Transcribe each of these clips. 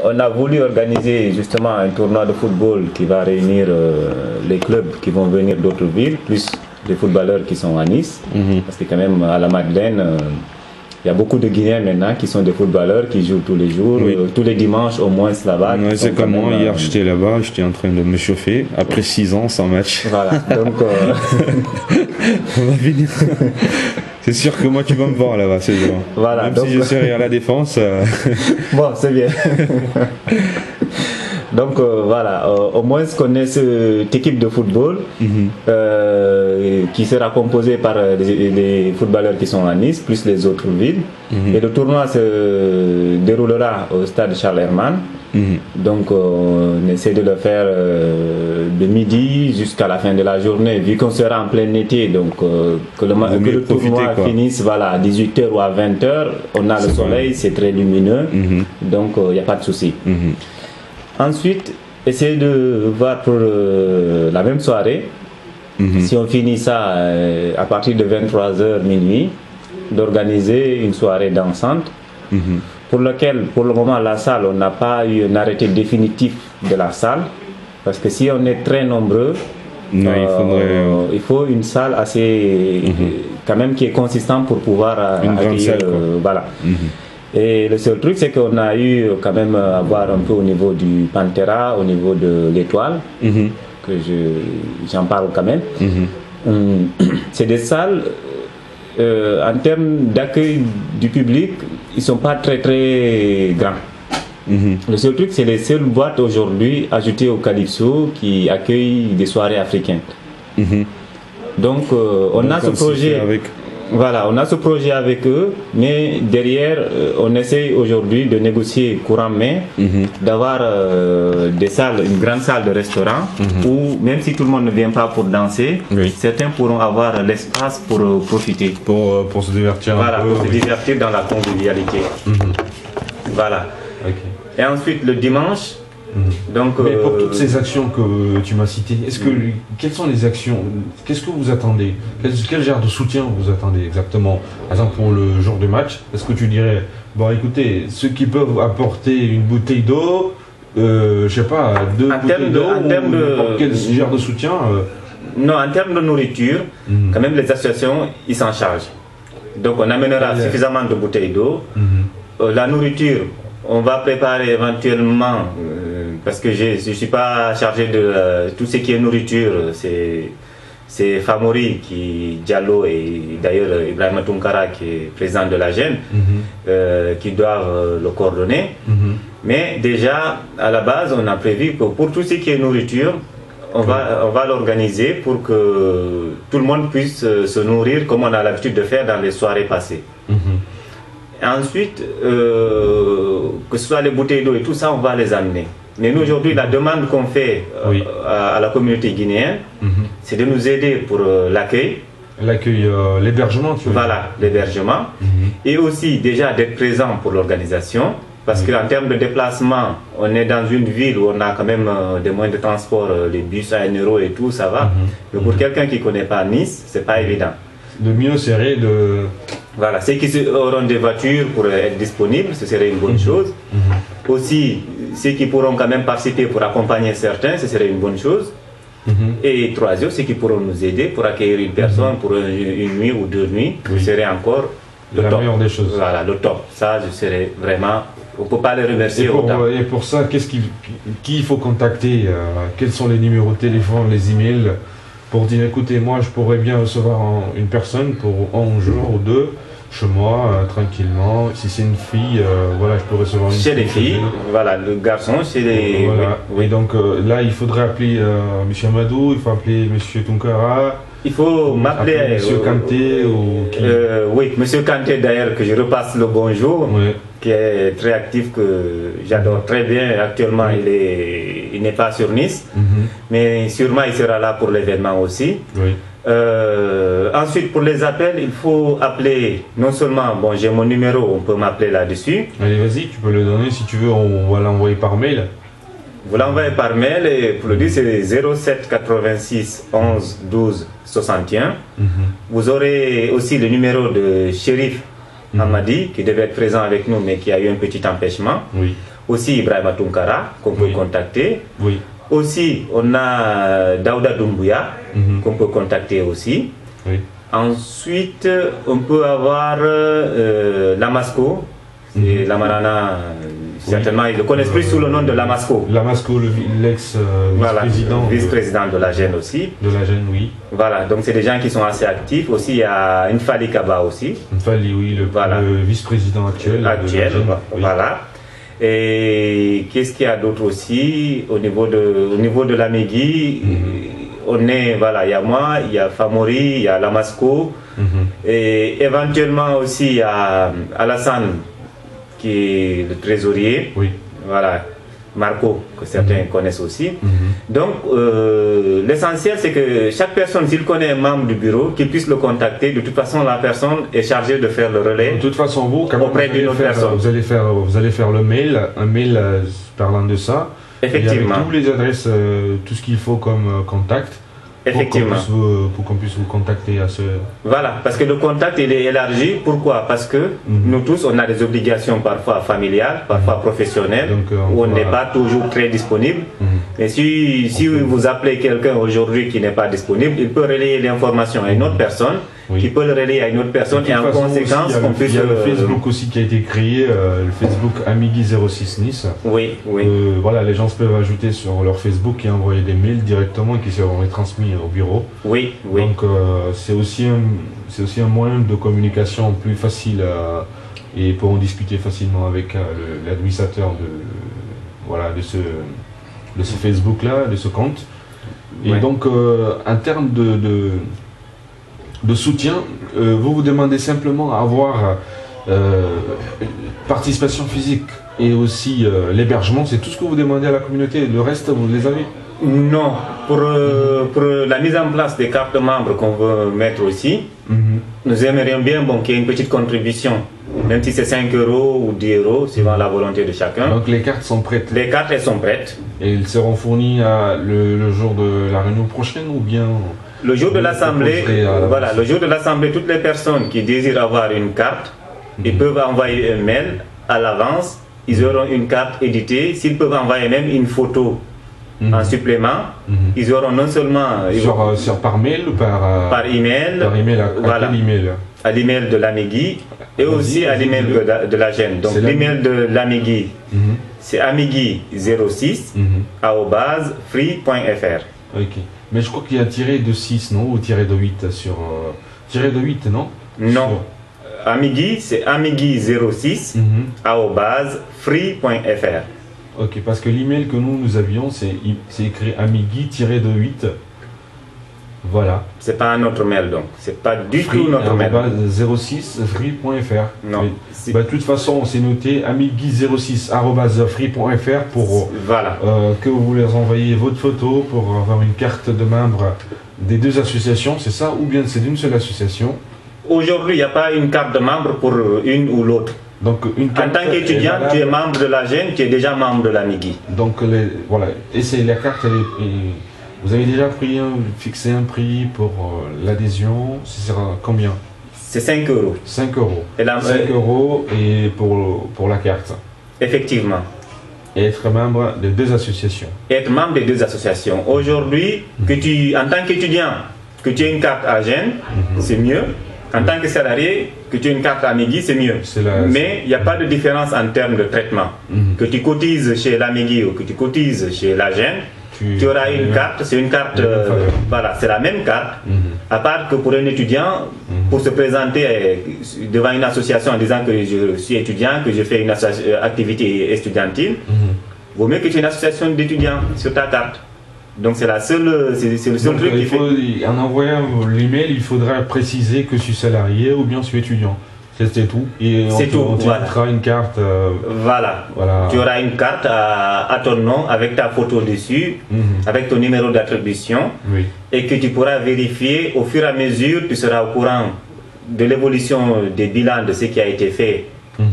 on a voulu organiser justement un tournoi de football qui va réunir les clubs qui vont venir d'autres villes, plus les footballeurs qui sont à Nice. Parce que quand même à la Madeleine, il y a beaucoup de Guinéens maintenant qui sont des footballeurs qui jouent tous les jours, tous les dimanches au moins là-bas. Ouais, c'est comme moi, hier j'étais là-bas, j'étais en train de me chauffer, après 6 ans sans match. Voilà, donc... on va finir. C'est sûr que moi tu vas me voir là-bas, c'est sûr. Voilà, même donc... si je serai à la défense. Bon, c'est bien. Donc voilà, au moins qu'on ait cette équipe de football qui sera composée par les footballeurs qui sont à Nice, plus les autres villes. Et le tournoi se déroulera au stade Charles Herman. Donc on essaie de le faire de midi jusqu'à la fin de la journée, vu qu'on sera en plein été, donc que le tournoi finisse voilà, à 18h ou à 20h, on a le soleil, c'est très lumineux, donc il n'y a pas de souci. Ensuite, essayer de voir pour la même soirée, si on finit ça à partir de 23h minuit, d'organiser une soirée dansante, pour laquelle, pour le moment, la salle, on n'a pas eu un arrêté définitif de la salle, parce que si on est très nombreux, il faut une salle assez, quand même, qui est consistante pour pouvoir accueillir, voilà. Et le seul truc, c'est qu'on a eu quand même à voir un peu au niveau du Pantera, au niveau de l'Étoile, que j'en parle quand même. C'est des salles, en termes d'accueil du public, ils ne sont pas très très grands. Le seul truc, c'est les seules boîtes aujourd'hui ajoutées au Calypso qui accueillent des soirées africaines. Donc on a ce projet. Voilà, on a ce projet avec eux, mais derrière, on essaye aujourd'hui de négocier courant mai, d'avoir des salles, une grande salle de restaurant, où même si tout le monde ne vient pas pour danser, certains pourront avoir l'espace pour profiter. Pour se divertir voilà, un peu. Pour se divertir dans la convivialité. Voilà. Et ensuite, le dimanche, donc, mais pour toutes ces actions que tu m'as citées, quelles sont les actions? Qu'est-ce que vous attendez? Quel genre de soutien vous attendez exactement? Par exemple, pour le jour de match, est-ce que tu dirais, bon écoutez, ceux qui peuvent apporter une bouteille d'eau, je sais pas, 2 bouteilles d'eau, quel genre de soutien Non, en termes de nourriture, quand même les associations, ils s'en chargent. Donc on amènera suffisamment de bouteilles d'eau. La nourriture, on va préparer éventuellement, parce que je ne suis pas chargé de tout ce qui est nourriture, c'est Famori Diallo et d'ailleurs Ibrahima Tunkara qui est président de la GEN qui doivent le coordonner. Mais déjà, à la base, on a prévu que pour tout ce qui est nourriture, on va l'organiser pour que tout le monde puisse se nourrir comme on a l'habitude de faire dans les soirées passées. Ensuite, que ce soit les bouteilles d'eau et tout ça, on va les amener. Mais nous, aujourd'hui, la demande qu'on fait à la communauté guinéenne, c'est de nous aider pour l'accueil. L'accueil, l'hébergement, tu veux dire. Voilà, l'hébergement. Et aussi, déjà, d'être présent pour l'organisation. Parce qu'en termes de déplacement, on est dans une ville où on a quand même des moyens de transport, les bus à 1 euro et tout, ça va. Mais pour quelqu'un qui ne connaît pas Nice, c'est pas évident. Le mieux serait de... Voilà, ceux qui auront des voitures pour être disponibles, ce serait une bonne chose. Aussi, ceux qui pourront quand même participer pour accompagner certains, ce serait une bonne chose. Et troisième, ceux qui pourront nous aider pour accueillir une personne pour une nuit ou 2 nuits, ce serait encore le top. meilleure des choses. Voilà, le top. Ça, je serais vraiment... On ne peut pas les remercier autant. Et pour ça, qui il faut contacter quels sont les numéros de téléphone, les emails pour dire écoutez, moi je pourrais bien recevoir une personne pour un jour ou 2 chez moi, tranquillement. Si c'est une fille, voilà, je peux recevoir une fille. Chez les filles, voilà, le garçon, chez les... Voilà. Oui. Et donc là, il faudrait appeler M. Amadou, il faut appeler M. Tunkara. Il faut m'appeler... M. Kanté ou qui... Oui, M. Kanté d'ailleurs, que je repasse le bonjour, qui est très actif, que j'adore très bien. Actuellement, il n'est pas sur Nice, mais sûrement il sera là pour l'événement aussi. Ensuite, pour les appels, il faut appeler, non seulement, bon, j'ai mon numéro, on peut m'appeler là-dessus. Allez, vas-y, tu peux le donner si tu veux, on va l'envoyer par mail. Vous l'envoyez par mail et pour le dire, c'est 07 86 11 12 61. Vous aurez aussi le numéro de Chérif Hamadi qui devait être présent avec nous mais qui a eu un petit empêchement. Aussi Ibrahima Tunkara, qu'on peut contacter. Oui. Aussi, on a Daouda Doumbouya, qu'on peut contacter aussi. Oui. Ensuite, on peut avoir Lamasco. C'est Lamarana, certainement, ils le connaissent plus sous le nom de Lamasco. Lamasco, l'ex-vice-président. Voilà, vice-président de la GEN aussi. De la GEN, oui. Voilà, donc c'est des gens qui sont assez actifs. Aussi, il y a Nfali Kaba aussi. Nfali, oui, le vice-président actuel. Voilà. Et qu'est-ce qu'il y a d'autre aussi au niveau de l'Amégui? Voilà, il y a moi, il y a Famori, il y a Lamasco. Et éventuellement aussi, il y a Alassane, qui est le trésorier. Oui. Voilà, Marco, que certains connaissent aussi. Donc, l'essentiel, c'est que chaque personne, s'il connaît un membre du bureau, qu'il puisse le contacter. De toute façon, la personne est chargée de faire le relais. De toute façon, vous, quand auprès d'une autre personne. Vous allez faire le mail, un mail parlant de ça. Effectivement. Avec toutes les adresses, tout ce qu'il faut comme contact. Effectivement. Pour qu'on puisse vous contacter à ce... Voilà, parce que le contact, il est élargi. Pourquoi? Parce que nous tous, on a des obligations parfois familiales, parfois professionnelles, où on n'est pas toujours très disponible. Mais si vous appelez quelqu'un aujourd'hui qui n'est pas disponible, il peut relayer l'information à une autre personne, qui peut le relayer à une autre personne, et en conséquence, on puisse... Il y a le Facebook aussi qui a été créé, le Facebook Amigui 06 Nice. Oui, oui. Voilà, les gens se peuvent ajouter sur leur Facebook et envoyer des mails directement qui seront retransmis au bureau. Oui, oui. Donc c'est aussi un moyen de communication plus facile et pour en discuter facilement avec l'administrateur de ce Facebook-là, de ce compte. Et donc en termes de soutien, vous demandez simplement à avoir participation physique et aussi l'hébergement. C'est tout ce que vous demandez à la communauté. Le reste, vous les avez? Non, pour la mise en place des cartes membres qu'on veut mettre aussi, nous aimerions bien qu'il y ait une petite contribution, même si c'est 5 € ou 10 €, suivant la volonté de chacun. Donc les cartes sont prêtes? Les cartes, elles sont prêtes. Et ils seront fournis le jour de la réunion prochaine ou bien? Le jour de l'Assemblée, voilà, le jour de l'Assemblée, toutes les personnes qui désirent avoir une carte, ils peuvent envoyer un mail à l'avance, ils auront une carte éditée. S'ils peuvent envoyer même une photo en supplément, ils auront non seulement... par mail ou par email. Par email, voilà, quel email? À l'email de l'Amégui et aussi à l'email de la GEN. Donc l'email de l'Amégui, c'est amégui06 @free.fr. Ok. Mais je crois qu'il y a tiré de 6, non? Ou tiré de 8 sur... tiré de 8, non? Non. Amégui, c'est amégui06 @free.fr. Ok, parce que l'email que nous avions, c'est écrit amégui-de8. Voilà. C'est pas un autre mail donc. C'est pas du tout notre mail. 06free.fr. Non. De toute façon, on s'est noté amégui06@free.fr pour voilà. Que vous les envoyez votre photo pour avoir une carte de membre des deux associations, c'est ça? Ou bien c'est d'une seule association? Aujourd'hui, il n'y a pas une carte de membre pour une ou l'autre. Donc, en tant qu'étudiant, tu es membre de la GEN, tu es déjà membre de l'Amégui. Donc, voilà. Et c'est la carte, vous avez déjà fixé un prix pour l'adhésion. Ce sera combien? C'est 5 €. 5 €. 5 € et pour la carte. Effectivement. Et être membre des deux associations. Être membre des deux associations. Aujourd'hui, en tant qu'étudiant, que tu aies une carte à GEN, c'est mieux. En tant que salarié, que tu aies une carte Amégui, c'est mieux. Mais il n'y a pas de différence en termes de traitement. Que tu cotises chez l'Amégui ou que tu cotises chez la GEN, tu auras une carte, c'est une carte, voilà, c'est la même carte. À part que pour un étudiant, pour se présenter devant une association en disant que je suis étudiant, que je fais une activité estudiantine, vaut mieux que tu aies une association d'étudiants sur ta carte. Donc c'est le seul truc qui fait... En envoyant l'email, il faudra préciser que je suis salarié ou bien je suis étudiant. C'est tout. Et on te une carte. Voilà. Tu auras une carte à ton nom avec ta photo dessus, avec ton numéro d'attribution, et que tu pourras vérifier au fur et à mesure. Tu seras au courant de l'évolution des bilans de ce qui a été fait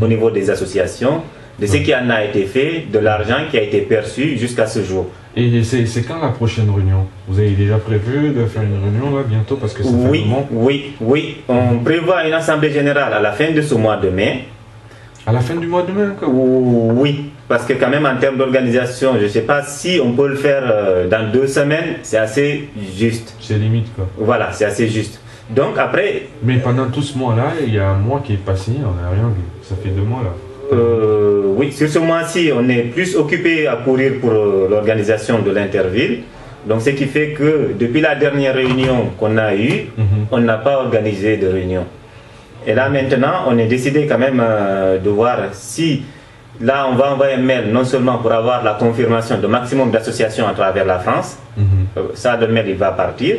au niveau des associations, de ce qui en a été fait, de l'argent qui a été perçu jusqu'à ce jour. Et c'est quand la prochaine réunion? Vous avez déjà prévu de faire une réunion là bientôt parce que Oui. On prévoit une assemblée générale à la fin de ce mois de mai. À la fin du mois de mai encore? Oui. parce que quand même en termes d'organisation, je ne sais pas si on peut le faire dans 2 semaines, c'est assez juste. C'est limite quoi. Voilà, c'est assez juste. Donc après... Mais pendant tout ce mois-là, il y a un mois qui est passé, on n'a rien vu. Ça fait 2 mois là. Oui, sur ce mois-ci, on est plus occupé à courir pour l'organisation de l'Interville. Donc ce qui fait que depuis la dernière réunion qu'on a eue, on n'a pas organisé de réunion. Et là maintenant, on est décidé quand même de voir si... Là, on va envoyer un mail non seulement pour avoir la confirmation de maximum d'associations à travers la France. Ça, le mail, il va partir.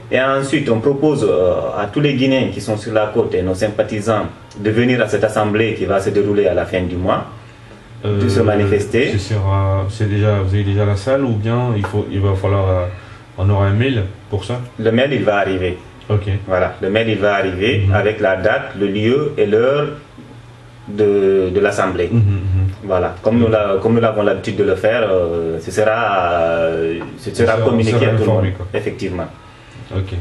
Et ensuite, on propose à tous les Guinéens qui sont sur la côte et nos sympathisants de venir à cette assemblée qui va se dérouler à la fin du mois, de se manifester. Vous avez déjà la salle ou bien il va falloir... on aura un mail pour ça? Le mail, il va arriver. Ok. Voilà, le mail, il va arriver avec la date, le lieu et l'heure de l'assemblée. Voilà, comme nous l'avons l'habitude de le faire, ce sera communiqué à tout le monde. Quoi. Effectivement. Ok.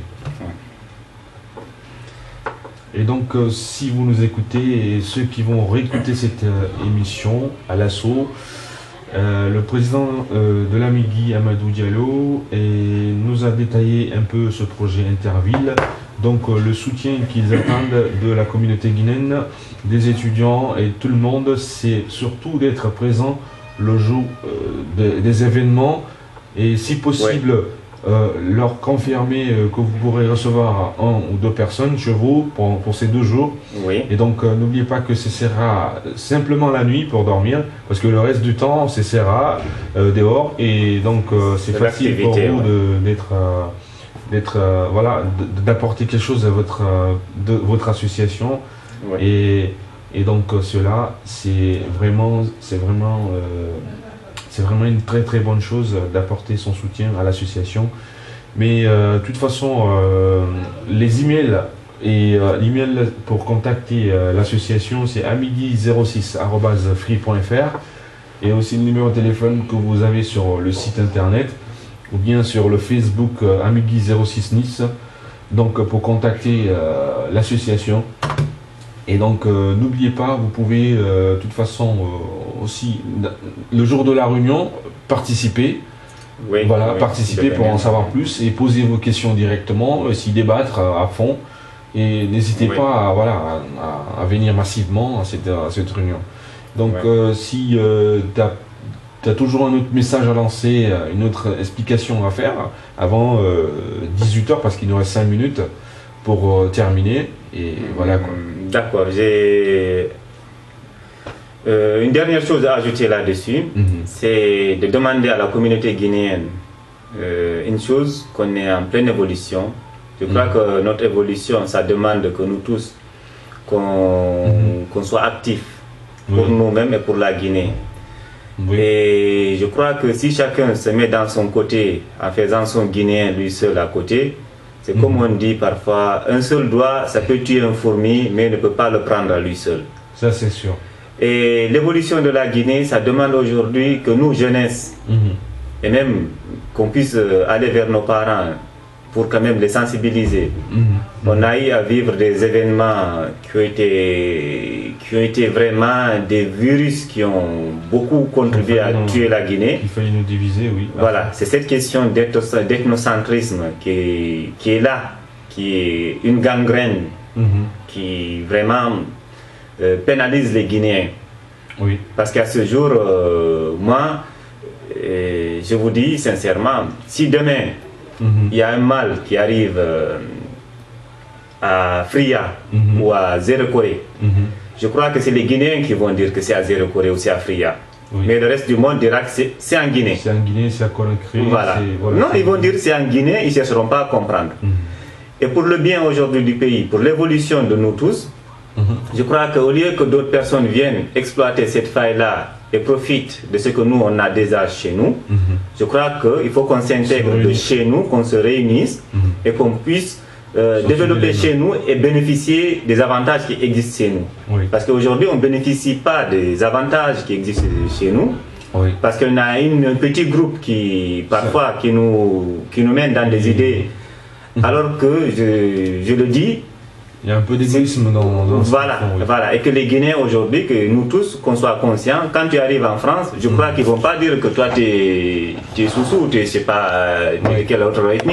Et donc, si vous nous écoutez et ceux qui vont réécouter cette émission à l'assaut, le président de l'Amigui, Amadou Diallo, nous a détaillé un peu ce projet Interville. Donc le soutien qu'ils attendent de la communauté guinéenne, des étudiants et tout le monde, c'est surtout d'être présent le jour des événements et si possible leur confirmer que vous pourrez recevoir 1 ou 2 personnes chez vous pour ces 2 jours. Oui. Et donc n'oubliez pas que ce sera simplement la nuit pour dormir parce que le reste du temps ce sera dehors et donc c'est facile pour vous d'apporter quelque chose à votre association. Oui. Et donc cela c'est vraiment une très très bonne chose d'apporter son soutien à l'association. Mais de toute façon, les emails et l'email pour contacter l'association c'est amigui06@free.fr et aussi le numéro de téléphone que vous avez sur le site internet ou bien sur le Facebook Amigui06 Nice. Donc pour contacter l'association. Et donc n'oubliez pas, vous pouvez de toute façon aussi le jour de la réunion participer. Oui, participer pour en savoir plus et poser vos questions directement, aussi débattre à fond. Et n'hésitez pas à venir massivement à cette réunion. Donc si tu as toujours un autre message à lancer, une autre explication à faire avant 18h parce qu'il nous reste 5 minutes pour terminer. Et voilà quoi. D'accord, j'ai une dernière chose à ajouter là-dessus, c'est de demander à la communauté guinéenne une chose, qu'on est en pleine évolution. Je crois que notre évolution, ça demande que nous tous, qu'on soit actifs pour nous-mêmes et pour la Guinée. Et je crois que si chacun se met dans son côté, en faisant son Guinéen lui seul à côté, c'est comme on dit parfois, un seul doigt, ça peut tuer un fourmi, mais ne peut pas le prendre à lui seul. Ça, c'est sûr. Et l'évolution de la Guinée, ça demande aujourd'hui que nous, jeunesse, et même qu'on puisse aller vers nos parents pour quand même les sensibiliser. On a eu à vivre des événements qui ont été vraiment des virus qui ont beaucoup contribué à tuer la Guinée. Il fallait nous diviser, oui. Voilà, c'est cette question d'ethnocentrisme qui est là, qui est une gangrène qui vraiment pénalise les Guinéens. Oui. Parce qu'à ce jour, moi, je vous dis sincèrement, si demain, il y a un mal qui arrive à Fria ou à Zéro-Corée, je crois que c'est les Guinéens qui vont dire que c'est à Zéro-Corée ou c'est à Fria. Mais le reste du monde dira que c'est en Guinée. C'est en Guinée, c'est à Conakry. Voilà. Non, ils vont dire que c'est en Guinée, ils ne chercheront pas à comprendre. Et pour le bien aujourd'hui du pays, pour l'évolution de nous tous, je crois qu'au lieu que d'autres personnes viennent exploiter cette faille-là et profitent de ce que nous, on a déjà chez nous, je crois qu'il faut qu'on s'intègre de chez nous, qu'on se réunisse et qu'on puisse développer chez nous et bénéficier des avantages qui existent chez nous. Parce qu'aujourd'hui, on ne bénéficie pas des avantages qui existent chez nous. Parce qu'on a un petit groupe qui, parfois, qui nous mène dans des idées. Alors que, je le dis, Il y a un peu d'égoïsme dans voilà, ce oui. voilà. Et que les Guinéens aujourd'hui, que nous tous, qu'on soit conscients, quand tu arrives en France, je crois qu'ils ne vont pas dire que toi tu es sous-sous ou tu es, je sais pas, de quelle autre ethnie.